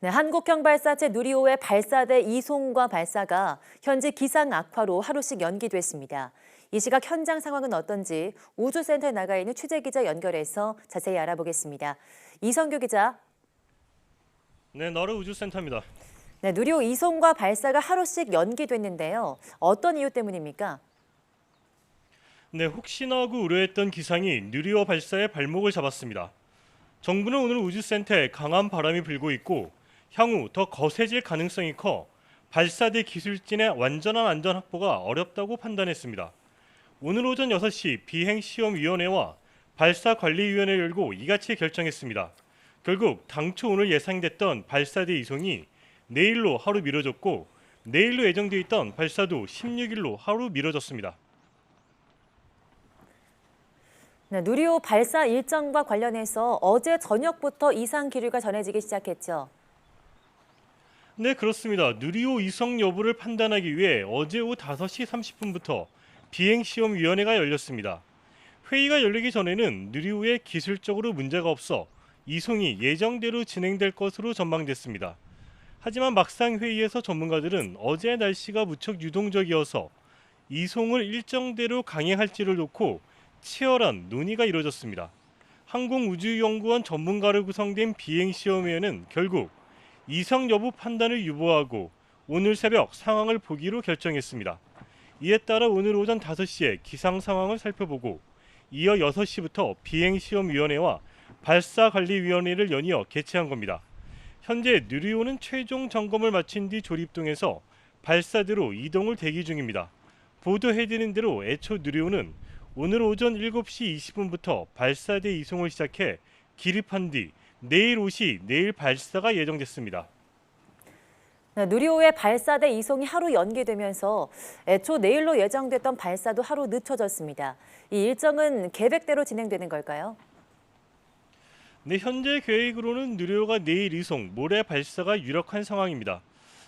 네, 한국형 발사체 누리호의 발사대 이송과 발사가 현재 기상 악화로 하루씩 연기됐습니다. 이 시각 현장 상황은 어떤지 우주센터에 나가 있는 취재기자 연결해서 자세히 알아보겠습니다. 이성규 기자. 네, 나라 우주센터입니다. 네, 누리호 이송과 발사가 하루씩 연기됐는데요. 어떤 이유 때문입니까? 네, 혹시나 하고 우려했던 기상이 누리호 발사의 발목을 잡았습니다. 정부는 오늘 우주센터에 강한 바람이 불고 있고 향후 더 거세질 가능성이 커 발사대 기술진의 완전한 안전 확보가 어렵다고 판단했습니다. 오늘 오전 6시 비행시험위원회와 발사관리위원회를 열고 이같이 결정했습니다. 결국 당초 오늘 예상됐던 발사대 이송이 내일로 하루 미뤄졌고 내일로 예정돼 있던 발사도 16일로 하루 미뤄졌습니다. 네, 누리호 발사 일정과 관련해서 어제 저녁부터 이상 기류가 전해지기 시작했죠. 네, 그렇습니다. 누리호 이송 여부를 판단하기 위해 어제 오후 5시 30분부터 비행시험위원회가 열렸습니다. 회의가 열리기 전에는 누리호에 기술적으로 문제가 없어 이송이 예정대로 진행될 것으로 전망됐습니다. 하지만 막상 회의에서 전문가들은 어제 날씨가 무척 유동적이어서 이송을 일정대로 강행할지를 놓고 치열한 논의가 이뤄졌습니다. 항공우주연구원 전문가로 구성된 비행시험위원회는 결국 이성 여부 판단을 유보하고 오늘 새벽 상황을 보기로 결정했습니다. 이에 따라 오늘 오전 5시에 기상 상황을 살펴보고 이어 6시부터 비행시험위원회와 발사관리위원회를 연이어 개최한 겁니다. 현재 누리호는 최종 점검을 마친 뒤 조립동에서 발사대로 이동을 대기 중입니다. 보도해드린 대로 애초 누리호는 오늘 오전 7시 20분부터 발사대 이송을 시작해 기립한 뒤 내일 오시 내일 발사가 예정됐습니다. 네, 누리호의 발사대 이송이 하루 연기되면서 애초 내일로 예정됐던 발사도 하루 늦춰졌습니다. 이 일정은 계획대로 진행되는 걸까요? 네, 현재 계획으로는 누리호가 내일 이송, 모레 발사가 유력한 상황입니다.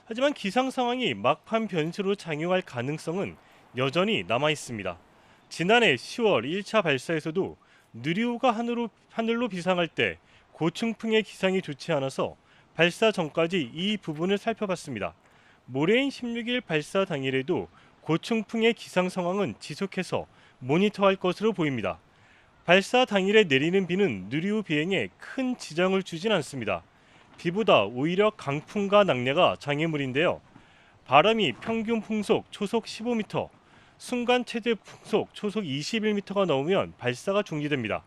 하지만 기상 상황이 막판 변수로 작용할 가능성은 여전히 남아 있습니다. 지난해 10월 1차 발사에서도 누리호가 하늘로 비상할 때 고층풍의 기상이 좋지 않아서 발사 전까지 이 부분을 살펴봤습니다. 모레인 16일 발사 당일에도 고층풍의 기상 상황은 지속해서 모니터할 것으로 보입니다. 발사 당일에 내리는 비는 누리호 비행에 큰 지장을 주진 않습니다. 비보다 오히려 강풍과 낙뢰가 장애물인데요. 바람이 평균 풍속 초속 15m, 순간 최대 풍속 초속 21m가 넘으면 발사가 중지됩니다.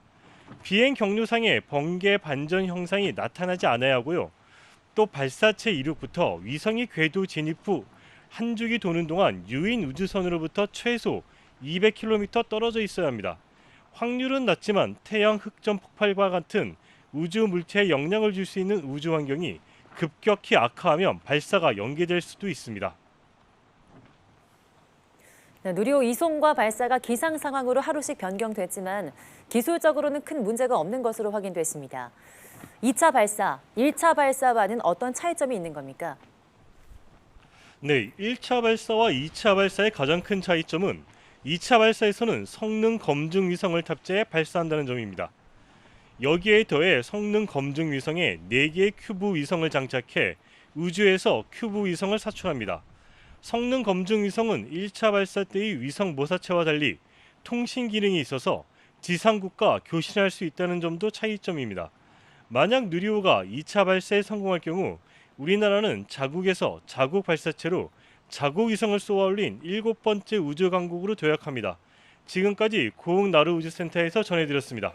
비행 경로상에 번개 반전 형상이 나타나지 않아야 하고요. 또 발사체 이륙부터 위성이 궤도 진입 후 한 주기 도는 동안 유인 우주선으로부터 최소 200km 떨어져 있어야 합니다. 확률은 낮지만 태양 흑점 폭발과 같은 우주 물체에 영향을 줄 수 있는 우주 환경이 급격히 악화하면 발사가 연기될 수도 있습니다. 네, 누리호 이송과 발사가 기상 상황으로 하루씩 변경됐지만 기술적으로는 큰 문제가 없는 것으로 확인됐습니다. 2차 발사, 1차 발사와는 어떤 차이점이 있는 겁니까? 네, 1차 발사와 2차 발사의 가장 큰 차이점은 2차 발사에서는 성능 검증 위성을 탑재해 발사한다는 점입니다. 여기에 더해 성능 검증 위성에 4개의 큐브 위성을 장착해 우주에서 큐브 위성을 사출합니다. 성능 검증 위성은 1차 발사 때의 위성 모사체와 달리 통신 기능이 있어서 지상국과 교신할 수 있다는 점도 차이점입니다. 만약 누리호가 2차 발사에 성공할 경우 우리나라는 자국에서 자국 발사체로 자국 위성을 쏘아 올린 7번째 우주 강국으로 도약합니다. 지금까지 고흥 나루 우주센터에서 전해드렸습니다.